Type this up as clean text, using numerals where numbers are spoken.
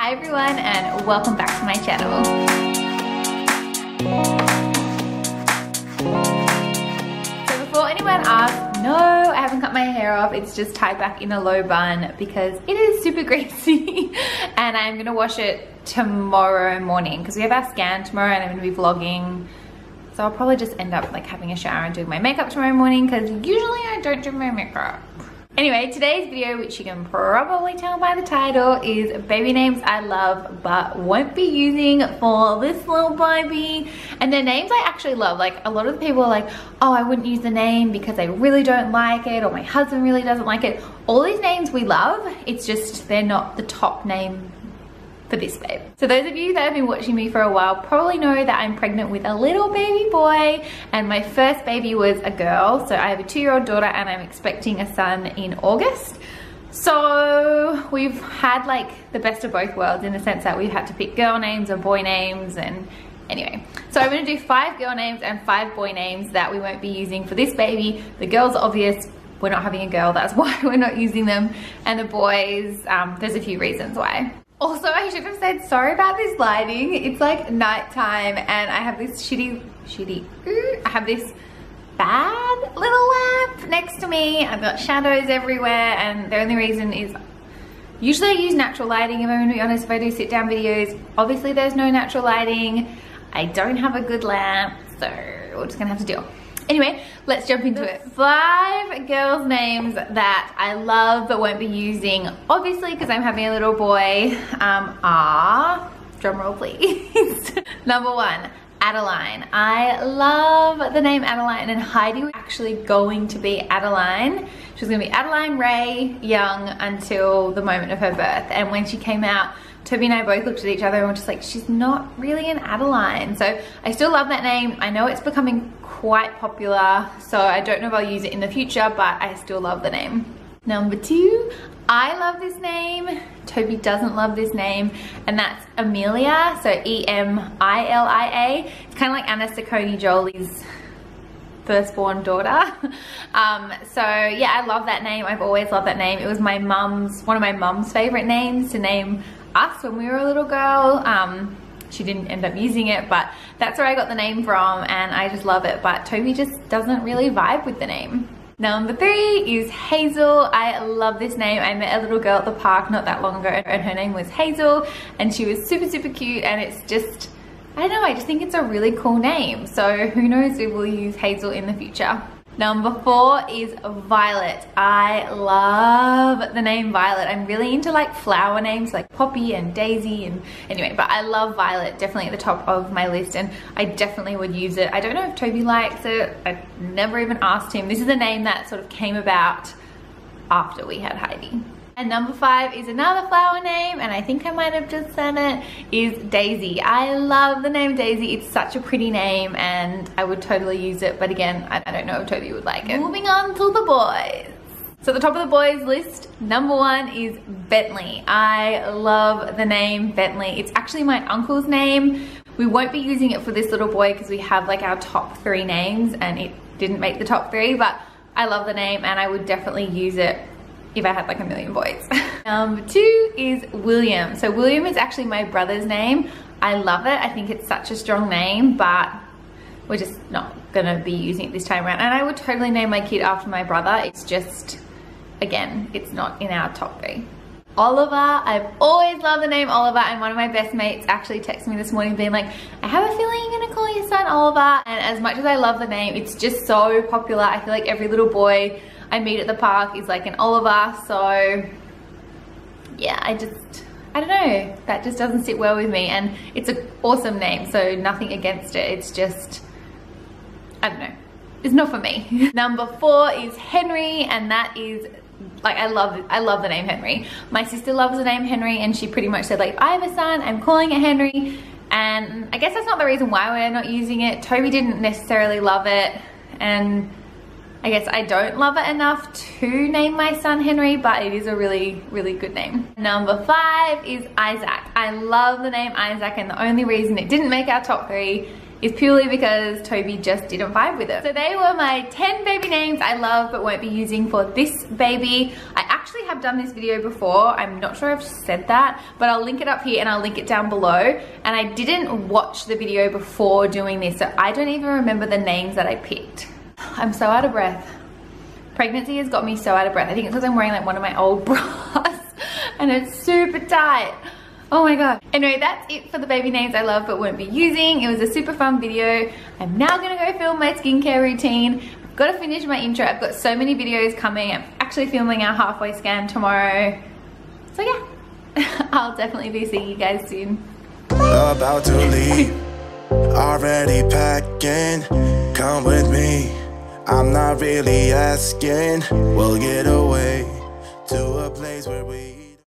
Hi everyone and welcome back to my channel. So before anyone asks, no, I haven't cut my hair off. It's just tied back in a low bun because it is super greasy and I'm gonna wash it tomorrow morning because we have our scan tomorrow and I'm gonna be vlogging. So I'll probably just end up like having a shower and doing my makeup tomorrow morning because usually I don't do my makeup. Anyway, today's video, which you can probably tell by the title, is baby names I love but won't be using for this little baby. And they're names I actually love. Like a lot of the people are like, oh, I wouldn't use the name because I really don't like it, or my husband really doesn't like it. All these names we love, it's just they're not the top name for this babe. So those of you that have been watching me for a while probably know that I'm pregnant with a little baby boy, and my first baby was a girl. So I have a 2-year-old daughter and I'm expecting a son in August. So we've had like the best of both worlds in the sense that we've had to pick girl names or boy names. And anyway, so I'm gonna do 5 girl names and 5 boy names that we won't be using for this baby. The girls are obvious, we're not having a girl, that's why we're not using them. And the boys, there's a few reasons why. Also, I should have said sorry about this lighting. It's like nighttime and I have this I have this bad little lamp next to me. I've got shadows everywhere and the only reason is usually I use natural lighting, if I'm gonna be honest, if I do sit down videos. Obviously there's no natural lighting. I don't have a good lamp, so we're just gonna have to deal. Anyway, let's jump into it. 5 girls' names that I love but won't be using, obviously because I'm having a little boy, are, drumroll please. Number 1, Adeline. I love the name Adeline, and Heidi was actually going to be Adeline. She was gonna be Adeline Ray Young until the moment of her birth, and when she came out, Toby and I both looked at each other and were just like, she's not really an Adeline. So I still love that name. I know it's becoming quite popular, so I don't know if I'll use it in the future, but I still love the name. Number 2, I love this name. Toby doesn't love this name, and that's Emilia, so E-M-I-L-I-A. It's kind of like Anna Ciccone Jolie's firstborn daughter. So yeah, I love that name. I've always loved that name. It was my mum's, one of my mum's favorite names to name us when we were a little girl. She didn't end up using it, but that's where I got the name from and I just love it. But Toby just doesn't really vibe with the name. Number 3 is Hazel. I love this name. I met a little girl at the park not that long ago and her name was Hazel and she was super, super cute, and it's just, I don't know, I just think it's a really cool name. So who knows if we'll use Hazel in the future. Number 4 is Violet. I love the name Violet. I'm really into like flower names like Poppy and Daisy, and anyway, but I love Violet, definitely at the top of my list, and I definitely would use it. I don't know if Toby likes it. I never even asked him. This is a name that sort of came about after we had Heidi. And number 5 is another flower name, and I think I might have just said it, is Daisy. I love the name Daisy. It's such a pretty name and I would totally use it, but again, I don't know if Toby would like it. Moving on to the boys. So the top of the boys list, number 1 is Bentley. I love the name Bentley. It's actually my uncle's name. We won't be using it for this little boy because we have like our top 3 names and it didn't make the top 3, but I love the name and I would definitely use it if I had like a million boys. Number 2 is William. So William is actually my brother's name. I love it. I think it's such a strong name, but we're just not gonna be using it this time around. And I would totally name my kid after my brother. It's just, again, it's not in our top 3. Oliver. I've always loved the name Oliver, and one of my best mates actually texted me this morning being like, I have a feeling you're gonna call your son Oliver. And as much as I love the name, it's just so popular. I feel like every little boy I meet at the park is like an Oliver, so yeah, I don't know, that just doesn't sit well with me, and it's an awesome name, so nothing against it, it's just, I don't know, it's not for me. Number 4 is Henry, and that is like, I love the name Henry. My sister loves the name Henry and she pretty much said like, I have a son, I'm calling it Henry, and I guess that's not the reason why we're not using it. Toby didn't necessarily love it, and I guess I don't love it enough to name my son Henry, but it is a really, really good name. Number 5 is Isaac. I love the name Isaac, and the only reason it didn't make our top 3 is purely because Toby just didn't vibe with it. So they were my 10 baby names I love but won't be using for this baby. I actually have done this video before. I'm not sure I've said that, but I'll link it up here and I'll link it down below. And I didn't watch the video before doing this, so I don't even remember the names that I picked. I'm so out of breath. Pregnancy has got me so out of breath. I think it's because I'm wearing like one of my old bras and it's super tight. Oh my god. Anyway, that's it for the baby names I love but won't be using. It was a super fun video. I'm now gonna go film my skincare routine. I've got to finish my intro. I've got so many videos coming. I'm actually filming our halfway scan tomorrow. So yeah, I'll definitely be seeing you guys soon. About to leave, already packing. Come with me, I'm not really asking. We'll get away to a place where we